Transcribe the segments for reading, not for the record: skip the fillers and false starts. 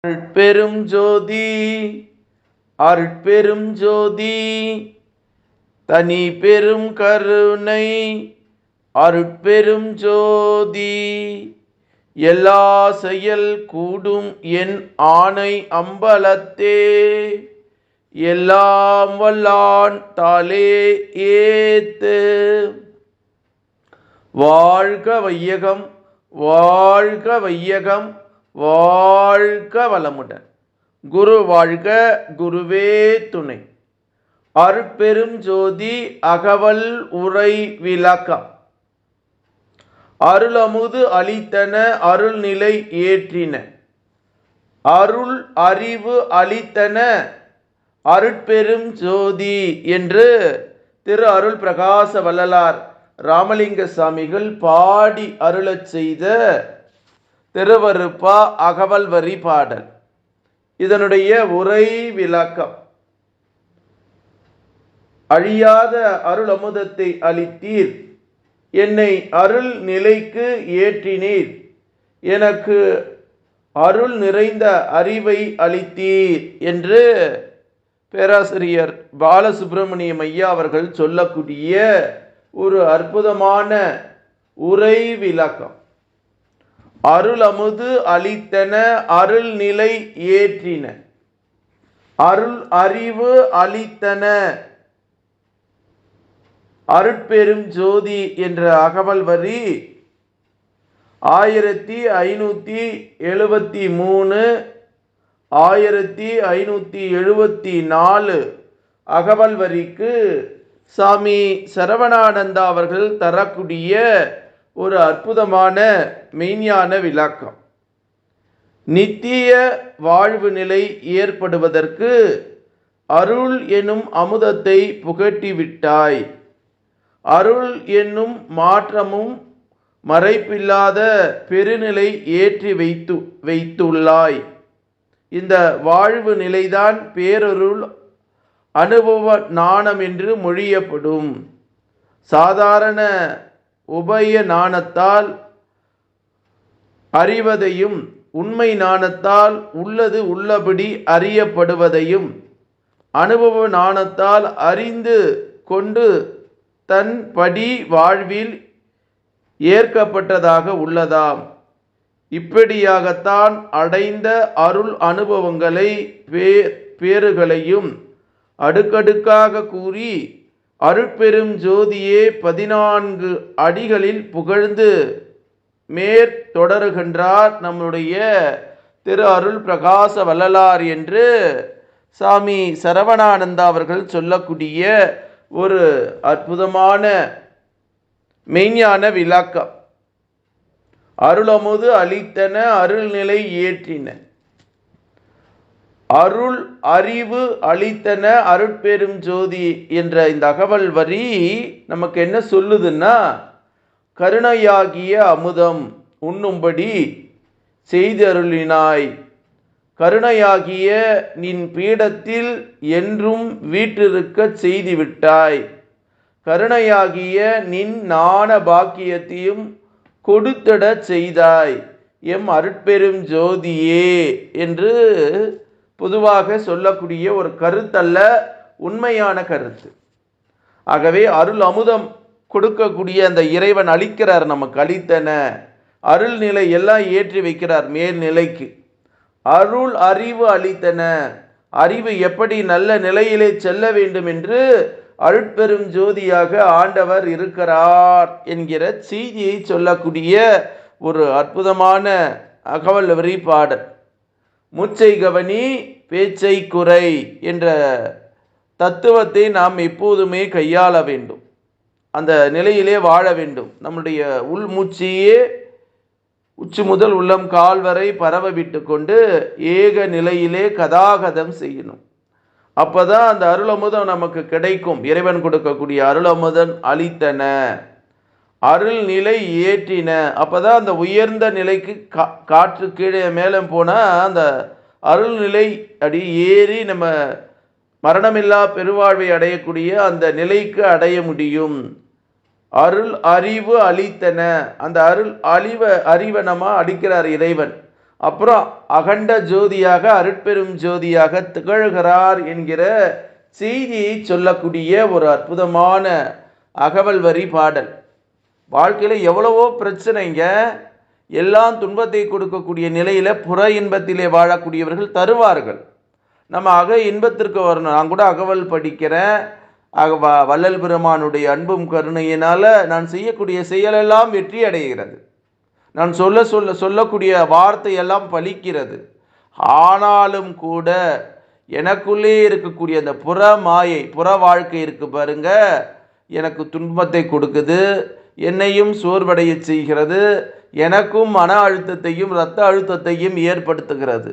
அருட்பெரும் ஜோதி அருட்பெரும் ஜோதி தனி பெரும் கருணை அருட்பெரும் ஜோதி எல்லா செயல் கூடும் என் ஆணை அம்பலத்தே எல்லாம் வல்லான் தாளே ஏத்து. வாழ்க வையகம், வாழ்க வையகம், வாழ்க வளமுடன். குரு வாழ்க, குருவே துணை. அருட்பெரும் ஜோதி அகவல் உரை விளக்கம். அருளமுது அளித்தன அருள்நிலை ஏற்றின, அருள் அறிவு அளித்தன அருட்பெரும் ஜோதி என்று திரு அருள் பிரகாச வள்ளலார் ராமலிங்க சாமிகள் பாடி அருளச் செய்த திருவருப்பா அகவல் வரி பாடல். இதனுடைய உரை விளக்கம். அழியாத அருள் அமுதத்தை அளித்தீர், என்னை அருள் நிலைக்கு ஏற்றினீர், எனக்கு அருள் நிறைந்த அறிவை அளித்தீர் என்று பேராசிரியர் பாலசுப்பிரமணியம் ஐயா அவர்கள் சொல்லக்கூடிய ஒரு அற்புதமான உரை விளக்கம். அருள் அமுது அளித்தன அருள் நிலை ஏற்றின, அருள் அறிவு அளித்தன அருட்பெரும் ஜோதி என்ற அகவல் வரி 1573 1574 அகவல் வரிக்கு சாமி சரவணானந்தா அவர்கள் தரக்கூடிய ஒரு அற்புதமான மெய்ஞான விளக்கம். நித்திய வாழ்வு நிலை ஏற்படுவதற்கு அருள் என்னும் அமுதத்தை புகட்டிவிட்டாய், அருள் என்னும் மாற்றமும் மறைப்பில்லாத பெருநிலை ஏற்றி வைத்துள்ளாய். இந்த வாழ்வு நிலைதான் பேரருள் அனுபவ ஞானம் என்று மொழியப்படும். சாதாரண உபய ஞானத்தால் அறிவதையும், உண்மை ஞானத்தால் உள்ளது உள்ளபடி அறியப்படுவதையும், அனுபவ ஞானத்தால் அறிந்து கொண்டு தன் படி வாழ்வில் ஏற்கப்பட்டதாக உள்ளதாம். இப்படியாகத்தான் அடைந்த அருள் அனுபவங்களை பேறுகளையும் அடுக்கடுக்காக கூறி அருட்பெரும் ஜோதியே 14 அடிகளில் புகழ்ந்து மேற்தொடருகின்றார் நம்முடைய திரு அருள் பிரகாச வள்ளலார் என்று சாமி சரவணானந்தா அவர்கள் சொல்லக்கூடிய ஒரு அற்புதமான மெய்ஞான விளக்கம். அருளமுது அளித்தன அருள்நிலை ஏற்றின, அருள் அறிவு அளித்தன அருட்பெரும் ஜோதி என்ற இந்த அகவல் வரி நமக்கு என்ன சொல்லுதுன்னா, கருணையாகிய அமுதம் உண்ணும்படி செய்தருளினாய், கருணையாகிய நின் பீடத்தில் என்றும் வீற்றிருக்க செய்துவிட்டாய், கருணையாகிய நின் ஞான பாக்கியத்தையும் கொடுத்திட செய்தாய் எம் அருட்பெரும் ஜோதியே என்று பொதுவாக சொல்லக்கூடிய ஒரு கருத்தல்ல, உண்மையான கருத்து. ஆகவே அருள் அமுதம் கொடுக்கக்கூடிய அந்த இறைவன் அளிக்கிறார், நமக்கு அளித்தன அருள் நிலை எல்லாம் ஏற்றி வைக்கிறார் மேல்நிலைக்கு. அருள் அறிவு அளித்தன, அறிவு எப்படி நல்ல நிலையிலே செல்ல வேண்டும் என்று அருட்பெரும் ஜோதியாக ஆண்டவர் இருக்கிறார் என்கிற செய்தியை சொல்லக்கூடிய ஒரு அற்புதமான அகவல் வரி பாடல். மூச்சை கவனி பேச்சை குறை என்ற தத்துவத்தை நாம் எப்போதுமே கையாள வேண்டும், அந்த நிலையிலே வாழ வேண்டும். நம்முடைய உள் மூச்சையே உச்சி முதல் உள்ளம் கால் வரை பரவ விட்டு கொண்டு ஏக நிலையிலே கதாகதம் செய்யணும். அப்பதான் அந்த அருளமுதம் நமக்கு கிடைக்கும். இறைவன் கொடுக்கக்கூடிய அருளமுதன் அளித்தன, அருள் நிலை ஏற்றின. அப்பதான் அந்த உயர்ந்த நிலைக்கு காற்று கீழே மேலே போனால் அந்த அருள்நிலை அடி ஏறி நம்ம மரணமில்லா பெருவாழ்வை அடையக்கூடிய அந்த நிலைக்கு அடைய முடியும். அருள் அறிவு அளித்தன, அந்த அருள் அறிவை நம்ம அளிக்கிறார் இறைவன். அப்புறம் அகண்ட ஜோதியாக அருட்பெரும் ஜோதியாக திகழ்கிறார் என்கிற செய்தியை சொல்லக்கூடிய ஒரு அற்புதமான அகவல் வரி பாடல். வாழ்க்கையில் எவ்வளவோ பிரச்சனைங்க, எல்லாம் துன்பத்தை கொடுக்கக்கூடிய நிலையில் புற இன்பத்திலே வாழக்கூடியவர்கள் தருவார்கள். நம்ம அக இன்பத்திற்கு வரணும். நான் கூட அகவல் படிக்கிறேன். வள்ளல் பெருமானுடைய அன்பும் கருணையினால் நான் செய்யக்கூடிய செயலெல்லாம் வெற்றி அடைகிறது. நான் சொல்லக்கூடிய வார்த்தையெல்லாம் பலிக்கிறது. ஆனாலும் கூட எனக்குள்ளே இருக்கக்கூடிய அந்த புற மாயை, புற வாழ்க்கை இருக்கு பாருங்க, எனக்கு துன்பத்தை கொடுக்குது, என்னையும் சோர்வடைய செய்கிறது, எனக்கும் மன அழுத்தத்தையும் இரத்த அழுத்தத்தையும் ஏற்படுத்துகிறது.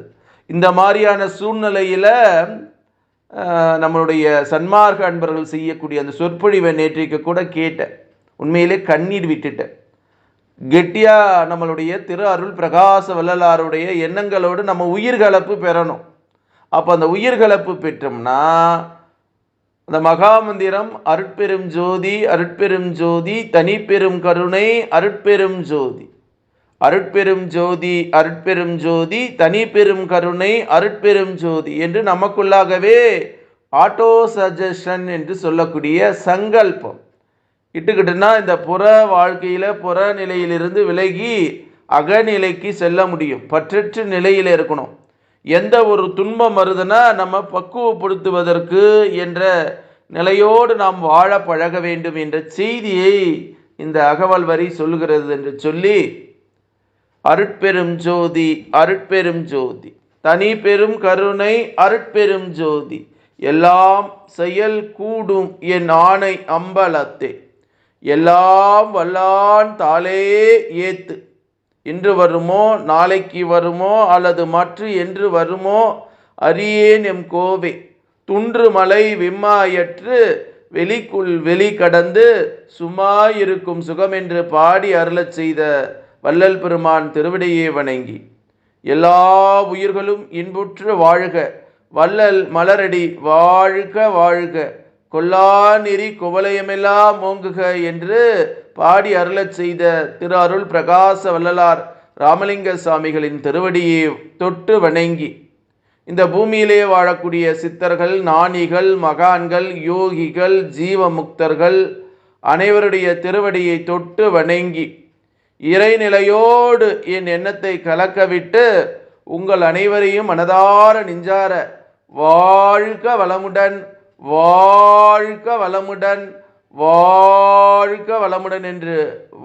இந்த மாதிரியான சூழ்நிலையில் நம்மளுடைய சன்மார்க்க அன்பர்கள் செய்யக்கூடிய அந்த சொற்பொழிவை நேற்றைக்கு கூட கேட்டேன். உண்மையிலே கண்ணீர் விட்டுட்டேன். கெட்டியாக நம்மளுடைய திரு அருள் பிரகாச வள்ளலாருடைய எண்ணங்களோடு நம்ம உயிர்கலப்பு பெறணும். அப்போ அந்த உயிர்கலப்பு பெற்றோம்னா அந்த மகாமந்திரம் அருட்பெரும் ஜோதி அருட்பெரும் ஜோதி தனிப்பெரும் கருணை அருட்பெரும் ஜோதி, அருட்பெரும் ஜோதி அருட்பெரும் ஜோதி தனிப்பெரும் கருணை அருட்பெரும் ஜோதி என்று நமக்குள்ளாகவே ஆட்டோ சஜஷன் என்று சொல்லக்கூடிய சங்கல்பம் இட்டுக்கிட்டுனா இந்த புற வாழ்க்கையில் புற நிலையிலிருந்து விலகி அகநிலைக்கு செல்ல முடியும். பற்றற்ற நிலையில் இருக்கணும். எந்த ஒரு துன்பம் வருதுன்னா நம்ம பக்குவப்படுத்துவதற்கு என்ற நிலையோடு நாம் வாழ பழக வேண்டும் என்ற செய்தியை இந்த அகவல் வரி சொல்லுகிறது என்று சொல்லி, அருட்பெரும் ஜோதி அருட்பெரும் ஜோதி தனி பெரும் கருணை அருட்பெரும் ஜோதி எல்லாம் செயல் கூடும் என் ஆணை அம்பலத்தே எல்லாம் வல்லான் தாளே ஏத்து, இன்று வருமோ நாளைக்கு வருமோ அல்லது மற்ற என்று வருமோ அறியேன் எம் கோவே, துன்று மலை விம்மாயற்று வெளிக்குள் வெளி கடந்து சும்மாயிருக்கும் சுகமென்று பாடி அருளச் செய்த வள்ளல் பெருமான் திருவடியை வணங்கி எல்லா உயிர்களும் இன்புற்று வாழ்க, வள்ளல் மலரடி வாழ்க வாழ்க, கொல்லா நெறி குவலயமெல்லாம் ஓங்குக என்று பாடி அருளச் செய்த திரு அருள் பிரகாச வள்ளலார் ராமலிங்க சுவாமிகளின் திருவடியை தொட்டு வணங்கி, இந்த பூமியிலே வாழக்கூடிய சித்தர்கள், ஞானிகள், மகான்கள், யோகிகள், ஜீவமுக்தர்கள் அனைவருடைய திருவடியை தொட்டு வணங்கி இறைநிலையோடு என் எண்ணத்தை கலக்கவிட்டு உங்கள் அனைவரையும் மனதார நெஞ்சார வாழ்க வளமுடன் வாழ்க வளமுடன் வாழ்க வளமுடன் என்று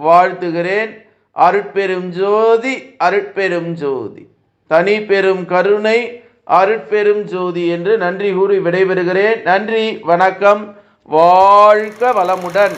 வாழ்த்துகிறேன். அருட்பெரும் ஜோதி அருட்பெரும் ஜோதி தனி பெரும் கருணை அருட்பெரும் ஜோதி என்று நன்றி கூறி விடைபெறுகிறேன். நன்றி, வணக்கம், வாழ்க வளமுடன்.